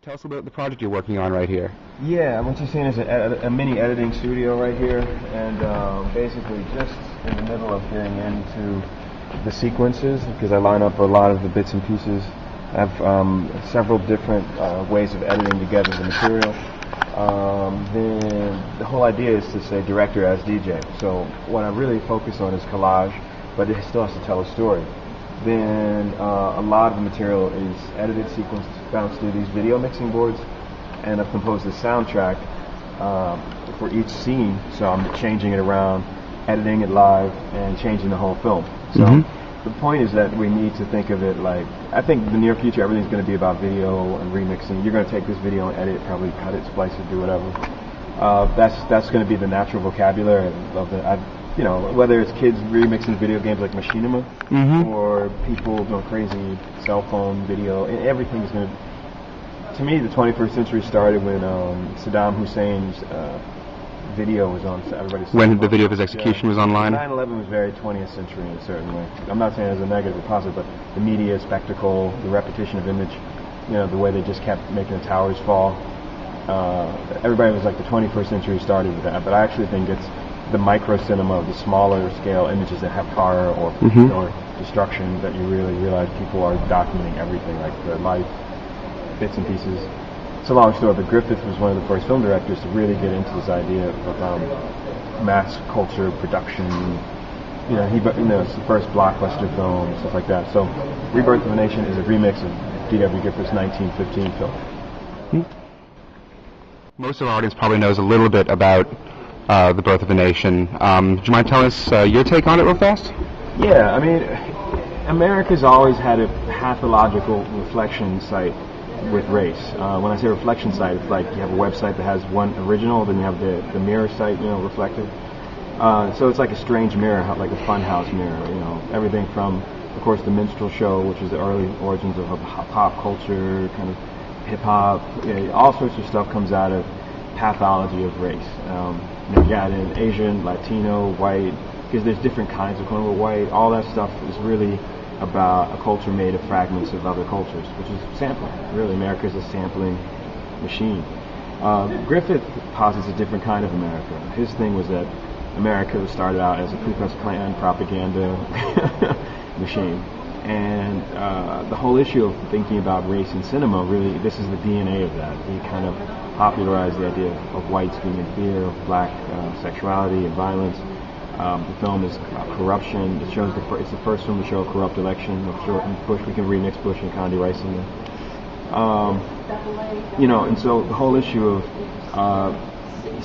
Tell us a little about the project you're working on right here. Yeah, what you're seeing is a mini editing studio right here, and basically just in the middle of getting into the sequences, because I line up a lot of the bits and pieces. I have several different ways of editing together the material. Then the whole idea is to say director as DJ. So what I really focus on is collage, but it still has to tell a story. Then a lot of the material is edited, sequenced, bounced through these video mixing boards, and I've composed a soundtrack for each scene. So I'm changing it around, editing it live, and changing the whole film. So the point is that we need to think of it like, I think in the near future everything's going to be about video and remixing. You're going to take this video and edit it, probably cut it, splice it, do whatever. That's going to be the natural vocabulary of the. You know, whether it's kids remixing video games like Machinima, or people going crazy cell phone video, and everything is going to me, the 21st century started when Saddam Hussein's video was on everybody's cell phone. The video of his execution was online? 9/11 was very 20th century in a certain way. I'm not saying it as a negative or positive, but the media spectacle, the repetition of image, you know, the way they just kept making the towers fall. Everybody was like the 21st century started with that, but I actually think it's the micro cinema, the smaller scale images that have horror or destruction, that you really realize people are documenting everything, like the life, bits and pieces. It's a long story, but Griffith was one of the first film directors to really get into this idea of mass culture production. You know, it's the first blockbuster film, stuff like that. So, Rebirth of a Nation is a remix of D.W. Griffith's 1915 film. Most of our audience probably knows a little bit about The Birth of a Nation. Do you mind telling us your take on it real fast? Yeah, I mean, America's always had a pathological reflection site with race. When I say reflection site, it's like you have a website that has one original, then you have the mirror site, you know, reflective. So it's like a strange mirror, like a funhouse mirror, you know. Everything from, of course, the minstrel show, which is the early origins of pop culture, kind of hip-hop, all sorts of stuff comes out of pathology of race. You got in Asian, Latino, white, because there's different kinds of quote-unquote white. All that stuff is really about a culture made of fragments of other cultures, which is sampling. Really, America is a sampling machine. Griffith posits a different kind of America. His thing was that America started out as a Ku Klux Klan propaganda machine. And the whole issue of thinking about race in cinema, really, this is the DNA of that. He kind of popularized the idea of whites being in fear of black sexuality and violence. The film is corruption. It shows it's the first film to show a corrupt election of Bush. We can remix Bush and Condi Rice in there. You know, and so the whole issue of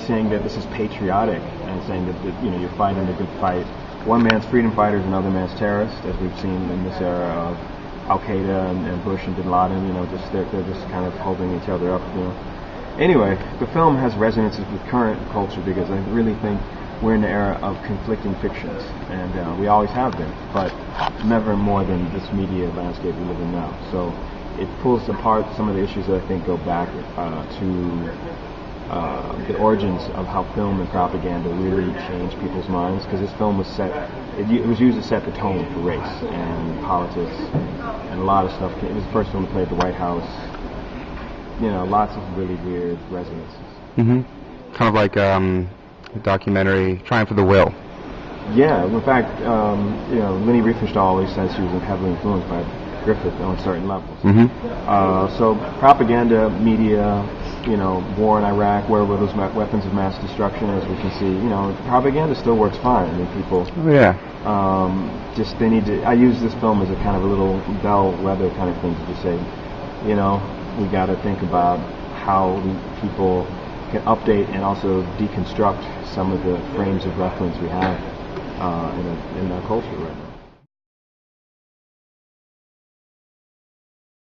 saying that this is patriotic and saying that you know, you're fighting a good fight. One man's freedom fighters, another man's terrorist, as we've seen in this era of Al Qaeda and Bush and Bin Laden. You know, they're just kind of holding each other up. You know. Anyway, the film has resonances with current culture because I really think we're in the era of conflicting fictions, and we always have been, but never more than this media landscape we live in now. So it pulls apart some of the issues that I think go back to the origins of how film and propaganda really changed people's minds, because this film was it was used to set the tone for race and politics and a lot of stuff. It was the first film to play at the White House. You know, lots of really weird resonances. Kind of like a documentary, Triumph of the Will. Yeah, in fact, you know, Leni Riefenstahl always says she was heavily influenced by Griffith on certain levels. So propaganda, media, you know, war in Iraq, where were those weapons of mass destruction, as we can see, you know, propaganda still works fine. I mean, people, just they need to, I use this film as a kind of a little bellwether kind of thing to just say, you know, we got to think about how people can update and also deconstruct some of the frames of reference we have in our culture right now.